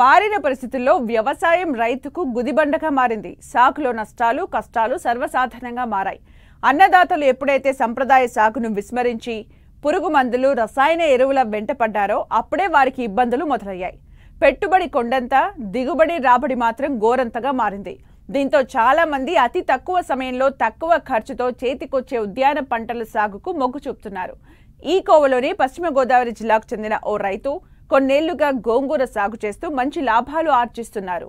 మారిన పరిస్థితుల్లో వ్యవసాయం రైతుకు గుదిబండగా మారింది. సాగులో నష్టాలు, కష్టాలు సర్వసాధారణంగా మారాయి. అన్నదాతలు ఎప్పుడైతే సంప్రదాయ సాగును విస్మరించి పురుగు మందులు, రసాయన ఎరువుల వెంట పడ్డారో అప్పుడే వారికి ఇబ్బందులు మొదలయ్యాయి. పెట్టుబడి కొండంత, దిగుబడి రాబడి మాత్రం గోరంతగా మారింది. దీంతో చాలా మంది అతి తక్కువ సమయంలో తక్కువ ఖర్చుతో చేతికొచ్చే ఉద్యాన పంటల సాగుకు మొగ్గు చూపుతున్నారు. ఈ కోవలోని పశ్చిమ గోదావరి జిల్లాకు చెందిన ఓ రైతు కొన్నేళ్లుగా గోంగూర సాగు చేస్తూ మంచి లాభాలు ఆర్జిస్తున్నారు.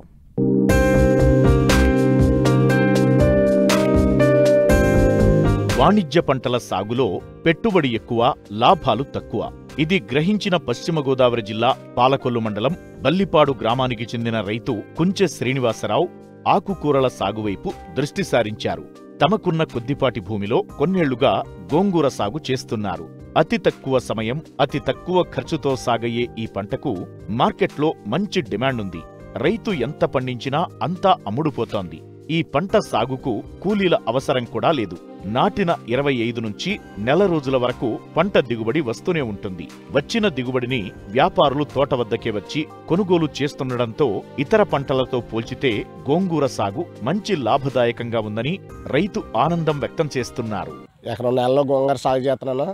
వాణిజ్య పంటల సాగులో పెట్టుబడి ఎక్కువ, లాభాలు తక్కువ. ఇది గ్రహించిన పశ్చిమ గోదావరి జిల్లా పాలకొల్లు మండలం బల్లిపాడు గ్రామానికి చెందిన రైతు కుంచె శ్రీనివాసరావు ఆకుకూరల సాగువైపు దృష్టి సారించారు. తమకున్న కొద్దిపాటి భూమిలో కొన్నేళ్లుగా గోంగూర సాగు చేస్తున్నారు. అతి తక్కువ సమయం, అతి తక్కువ ఖర్చుతో సాగయ్యే ఈ పంటకు మార్కెట్లో మంచి డిమాండుంది. రైతు ఎంత పండించినా అంతా అమ్ముడుపోతోంది. ఈ పంట సాగుకు కూలీల అవసరం కూడా లేదు. నాటిన 25 నుంచి నెల రోజుల వరకు పంట దిగుబడి వస్తూనే ఉంటుంది. వచ్చిన దిగుబడిని వ్యాపారులు తోట వద్దకే వచ్చి కొనుగోలు చేస్తుండటంతో ఇతర పంటలతో పోల్చితే గోంగూర సాగు మంచి లాభదాయకంగా ఉందని రైతు ఆనందం వ్యక్తం చేస్తున్నారు. ఎకరం నెలలో గోంగూర సాగు చేస్తున్నాను.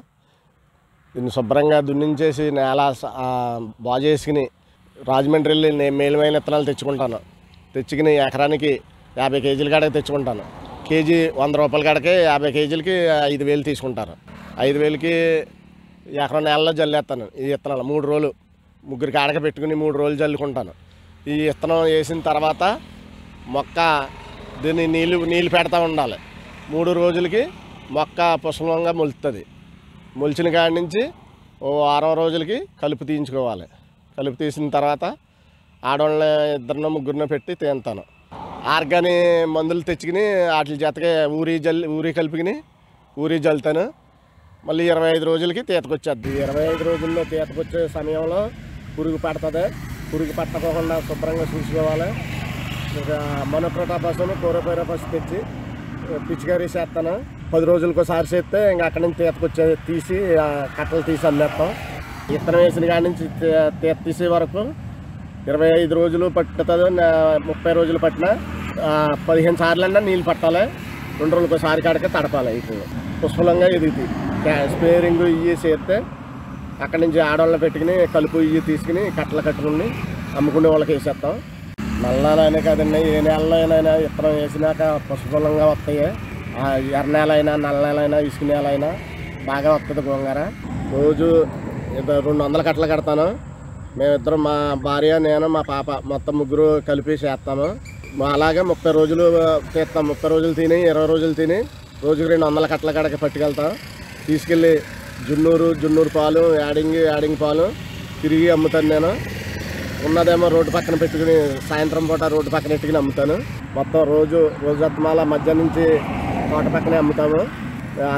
దీన్ని శుభ్రంగా దున్నించేసి నేల బాగు చేసుకుని రాజమండ్రి వెళ్ళి నేను మేలుమైన విత్తనాలు తెచ్చుకుంటాను. తెచ్చుకుని ఎకరానికి 50 కేజీల కాడకి తెచ్చుకుంటాను. కేజీ 100 రూపాయల కాడకి 50 కేజీలకి 5,000 తీసుకుంటారు. 5,000కి ఎకరం నెలలో జల్లేస్తాను. ఈ విత్తనాలు 3 రోజులు ముగ్గురు కాడక పెట్టుకుని 3 రోజులు జల్లుకుంటాను. ఈ విత్తనం వేసిన తర్వాత మొక్క దీన్ని నీళ్ళు పెడతా ఉండాలి. 3 రోజులకి మొక్క పుష్పంగా మొలుస్తుంది. మొలిచిన కాడి నుంచి ఓ 6 రోజులకి కలుపు తీయించుకోవాలి. కలుపు తీసిన తర్వాత ఆడవాళ్ళని 2 ముగ్గురిని పెట్టి తీస్తాను. ఆర్గాని మందులు తెచ్చుకుని వాటి చేతకి ఊరి కలుపుకుని జల్లుతాను. మళ్ళీ 25 రోజులకి తీతకొచ్చేద్ది. 25 రోజుల్లో తీతకొచ్చే సమయంలో పురుగు పడుతుంది. పురుగు పట్టకోకుండా శుభ్రంగా చూసుకోవాలి. మొనోక్రోటోఫాస్, క్లోరోపైరిఫాస్ తెచ్చి పిచికారీ చేస్తాను. 10 రోజులకు ఒకసారి చేస్తే ఇంకా అక్కడి నుంచి తీసి కట్టలు తీసి అమ్మేస్తాం. విత్తనం వేసిన కాడి నుంచి తీసే వరకు 25 రోజులు పట్టుతుంది. 30 రోజులు పట్టినా 15 సార్లన్నా నీళ్ళు పట్టాలి. 2 రోజులకు ఒకసారి కాడికే తడపాలి. ఇప్పుడు పుష్పలంగా ఎదుగుతాయి. స్పేరింగ్ ఇవి చేస్తే అక్కడి నుంచి ఆడవాళ్ళని పెట్టుకుని కలుపు ఇవి తీసుకుని కట్టలు కట్టుకుని అమ్ముకునే వాళ్ళకి వేసేస్తాం. నల్లనైనా కదండి, ఏ నెలలో అయినా విత్తనం వేసినాక పుష్పలంగా వస్తాయి. ఎర్ర నేల అయినా, నల్ల నేల అయినా, ఇసుక నేల అయినా బాగా వస్తుంది గోంగూర. రోజు 200 కట్టలు కడతాను. మేమిద్దరం, మా భార్య, నేను, మా పాప మొత్తం ముగ్గురు కలిపి చేస్తాము. అలాగే 30 రోజులు తీస్తాం. 30 రోజులు తిని 20 రోజులు తిని రోజుకి 200 కట్టల కాడకి పట్టుకెళ్తాం. తీసుకెళ్ళి జున్నూరు పాలు, యాడింగ్ పాలు తిరిగి అమ్ముతాను. నేను ఉన్నదేమో రోడ్డు పక్కన పెట్టుకుని సాయంత్రం పూట రోడ్డు పక్కన పెట్టుకుని అమ్ముతాను. మొత్తం రోజు అత్తమాల మధ్య నుంచి తోట పక్కనే అమ్ముతాము.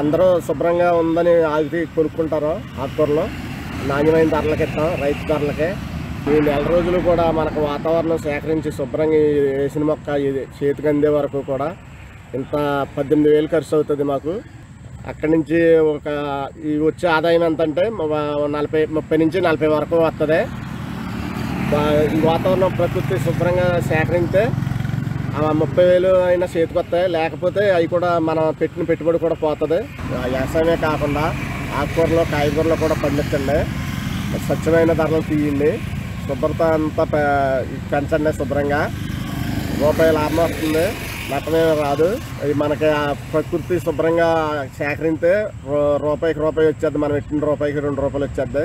అందరూ శుభ్రంగా ఉందని ఆగి కొనుక్కుంటారు. ఆకుకూరలో నాణ్యమైన ధరలకి ఇస్తాం, రైతు ధరలకే. ఈ నెల రోజులు కూడా మనకు వాతావరణం సేకరించి శుభ్రంగా వేసిన మొక్క ఇది చేతికి అందే వరకు కూడా ఇంత 18,000 ఖర్చు అవుతుంది మాకు. అక్కడి నుంచి ఈ వచ్చే ఆదాయం ఎంత అంటే 30 నుంచి 40 వరకు వస్తుంది. ఈ వాతావరణం ప్రకృతి శుభ్రంగా సేకరిస్తే 30,000 అయినా చేతికి వస్తాయి. లేకపోతే అవి కూడా మనం పెట్టిన పెట్టుబడి కూడా పోతుంది. వ్యవసాయమే కాకుండా ఆకుకూరలు, కాయగూరలు కూడా పండించండి. స్వచ్ఛమైన ధరలు తీయండి. శుభ్రత అంతా పెంచండి. శుభ్రంగా రూపాయి లాభం వస్తుంది, నష్టమేమీ రాదు. అది మనకి ప్రకృతి శుభ్రంగా సేకరిస్తే రూపాయికి రూపాయి వచ్చేది. మనం పెట్టిన రూపాయికి 2 రూపాయలు వచ్చేది.